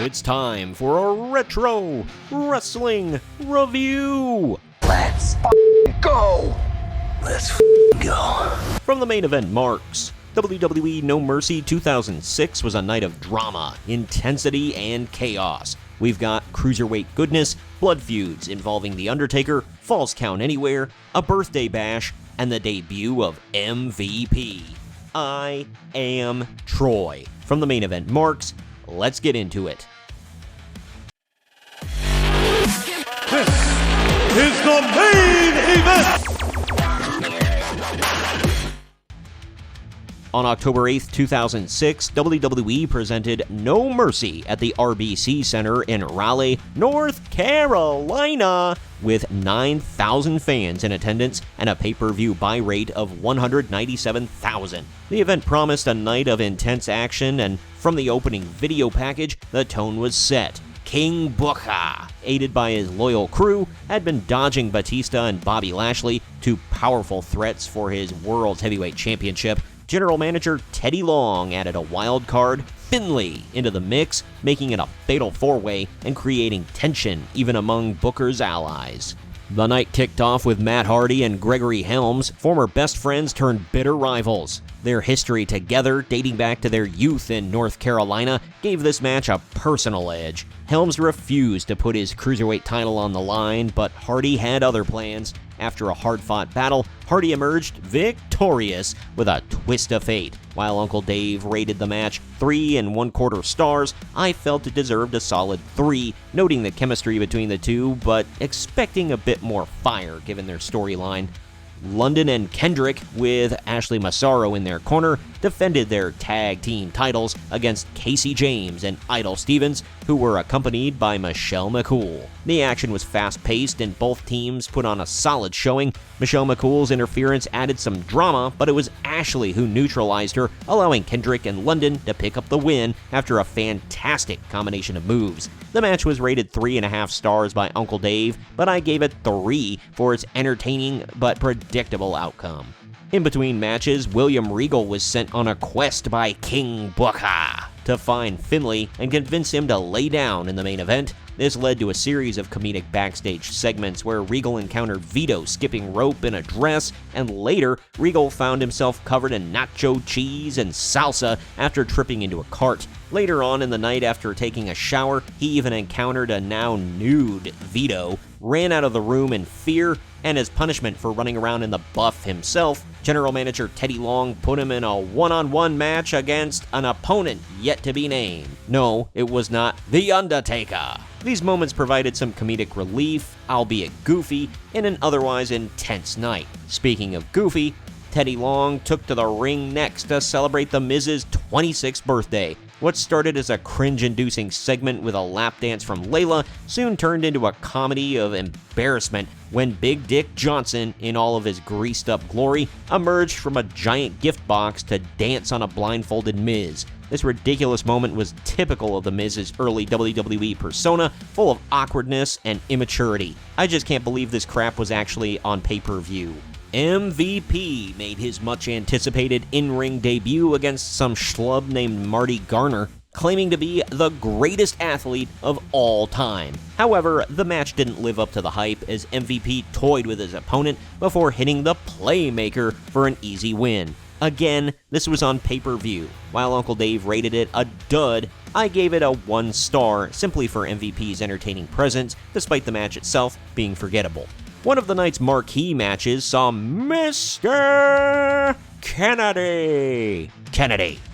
It's time for a retro wrestling review. Let's go. Let's go. From the main event marks, WWE No Mercy 2006 was a night of drama, intensity, and chaos. We've got cruiserweight goodness, blood feuds involving The Undertaker, Falls Count Anywhere, a birthday bash, and the debut of MVP. I am Troy. From the main event marks, let's get into it. This is the main event! On October 8th, 2006, WWE presented No Mercy at the RBC Center in Raleigh, North Carolina, with 9,000 fans in attendance and a pay-per-view buy rate of 197,000. The event promised a night of intense action, and from the opening video package, the tone was set. King Booker, aided by his loyal crew, had been dodging Batista and Bobby Lashley, two powerful threats for his World Heavyweight Championship. General Manager Teddy Long added a wild card, Finlay, into the mix, making it a fatal four-way and creating tension even among Booker's allies. The night kicked off with Matt Hardy and Gregory Helms, former best friends turned bitter rivals. Their history together, dating back to their youth in North Carolina, gave this match a personal edge. Helms refused to put his cruiserweight title on the line, but Hardy had other plans. After a hard-fought battle, Hardy emerged victorious with a twist of fate. While Uncle Dave rated the match 3 1/4 stars, I felt it deserved a solid 3, noting the chemistry between the two, but expecting a bit more fire given their storyline. London and Kendrick, with Ashley Massaro in their corner, defended their tag team titles against Casey James and Idol Stevens, who were accompanied by Michelle McCool. The action was fast-paced and both teams put on a solid showing. Michelle McCool's interference added some drama, but it was Ashley who neutralized her, allowing Kendrick and London to pick up the win after a fantastic combination of moves. The match was rated 3.5 stars by Uncle Dave, but I gave it 3 for its entertaining but predictable outcome. In between matches, William Regal was sent on a quest by King Booker to find Finlay and convince him to lay down in the main event. This led to a series of comedic backstage segments where Regal encountered Vito skipping rope in a dress, and later, Regal found himself covered in nacho cheese and salsa after tripping into a cart. Later on in the night, after taking a shower, he even encountered a now nude Vito, ran out of the room in fear, and as punishment for running around in the buff himself, General Manager Teddy Long put him in a one-on-one match against an opponent yet to be named. No, it was not The Undertaker. These moments provided some comedic relief, albeit goofy, in an otherwise intense night. Speaking of goofy, Teddy Long took to the ring next to celebrate the Miz's 26th birthday. What started as a cringe-inducing segment with a lap dance from Layla soon turned into a comedy of embarrassment when Big Dick Johnson, in all of his greased-up glory, emerged from a giant gift box to dance on a blindfolded Miz. This ridiculous moment was typical of the Miz's early WWE persona, full of awkwardness and immaturity. I just can't believe this crap was actually on pay-per-view. MVP made his much-anticipated in-ring debut against some schlub named Marty Garner, claiming to be the greatest athlete of all time. However, the match didn't live up to the hype as MVP toyed with his opponent before hitting the Playmaker for an easy win. Again, this was on pay-per-view. While Uncle Dave rated it a dud, I gave it a 1 star simply for MVP's entertaining presence, despite the match itself being forgettable. One of the night's marquee matches saw Mr. Kennedy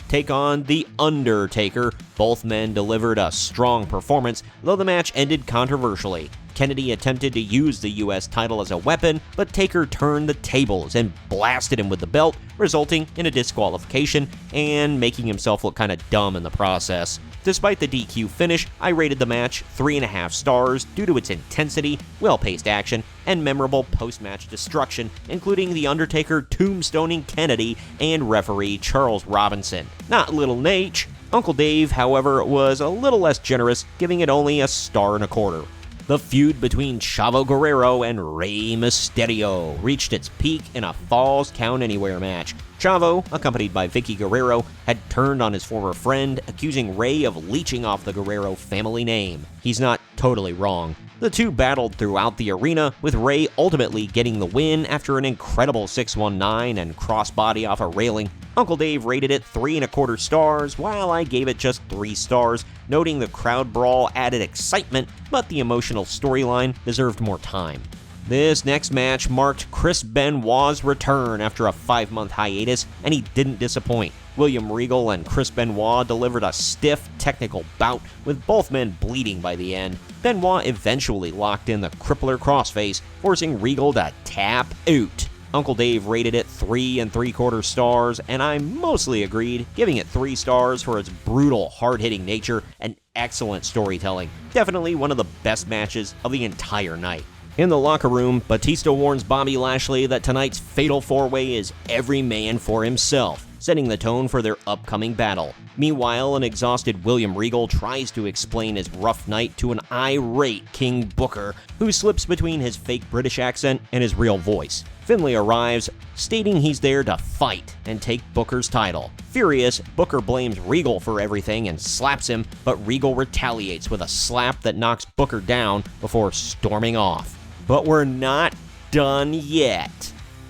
take on The Undertaker. Both men delivered a strong performance, though the match ended controversially. Kennedy attempted to use the U.S. title as a weapon, but Taker turned the tables and blasted him with the belt, resulting in a disqualification and making himself look kinda dumb in the process. Despite the DQ finish, I rated the match 3.5 stars due to its intensity, well-paced action, and memorable post-match destruction, including The Undertaker tombstoning Kennedy and referee Charles Robinson. Not Little Nate. Uncle Dave, however, was a little less generous, giving it only 1.25 stars. The feud between Chavo Guerrero and Rey Mysterio reached its peak in a Falls Count Anywhere match. Chavo, accompanied by Vicky Guerrero, had turned on his former friend, accusing Rey of leeching off the Guerrero family name. He's not totally wrong. The two battled throughout the arena, with Rey ultimately getting the win after an incredible 619 and crossbody off a railing. Uncle Dave rated it 3.25 stars, while I gave it just 3 stars, noting the crowd brawl added excitement, but the emotional storyline deserved more time. This next match marked Chris Benoit's return after a 5-month hiatus, and he didn't disappoint. William Regal and Chris Benoit delivered a stiff, technical bout, with both men bleeding by the end. Benoit eventually locked in the crippler crossface, forcing Regal to tap out. Uncle Dave rated it 3.75 stars, and I mostly agreed, giving it 3 stars for its brutal, hard-hitting nature and excellent storytelling. Definitely one of the best matches of the entire night. In the locker room, Batista warns Bobby Lashley that tonight's Fatal 4-Way is every man for himself, setting the tone for their upcoming battle. Meanwhile, an exhausted William Regal tries to explain his rough night to an irate King Booker, who slips between his fake British accent and his real voice. Finlay arrives, stating he's there to fight and take Booker's title. Furious, Booker blames Regal for everything and slaps him, but Regal retaliates with a slap that knocks Booker down before storming off. But we're not done yet.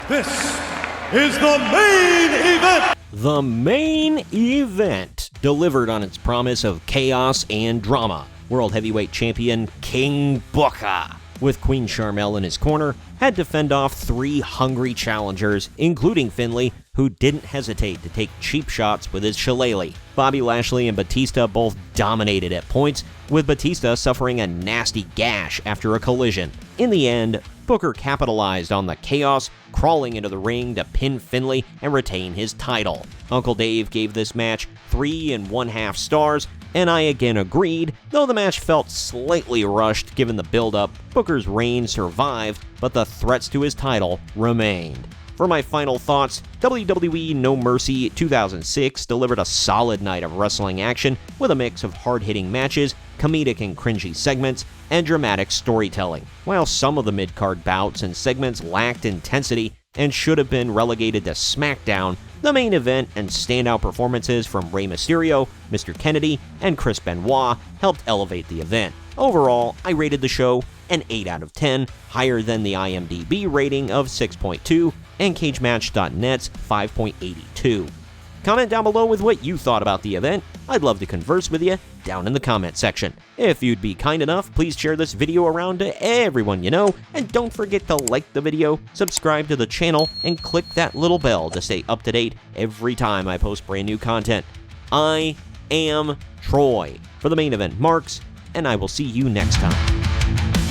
This is the main event! The main event delivered on its promise of chaos and drama. World Heavyweight Champion King Booker, with Queen Sharmell in his corner, had to fend off 3 hungry challengers, including Finlay, who didn't hesitate to take cheap shots with his shillelagh. Bobby Lashley and Batista both dominated at points, with Batista suffering a nasty gash after a collision. In the end, Booker capitalized on the chaos, crawling into the ring to pin Finlay and retain his title. Uncle Dave gave this match 3.5 stars, and I again agreed, though the match felt slightly rushed given the build-up. Booker's reign survived, but the threats to his title remained. For my final thoughts, WWE No Mercy 2006 delivered a solid night of wrestling action with a mix of hard-hitting matches, comedic and cringy segments, and dramatic storytelling. While some of the mid-card bouts and segments lacked intensity and should have been relegated to SmackDown, the main event and standout performances from Rey Mysterio, Mr. Kennedy, and Chris Benoit helped elevate the event. Overall, I rated the show an 8 out of 10, higher than the IMDb rating of 6.2 and CageMatch.net's 5.82. Comment down below with what you thought about the event. I'd love to converse with you down in the comment section. If you'd be kind enough, please share this video around to everyone you know, and don't forget to like the video, subscribe to the channel, and click that little bell to stay up to date every time I post brand new content. I am Troy for the Main Event Marks, and I will see you next time.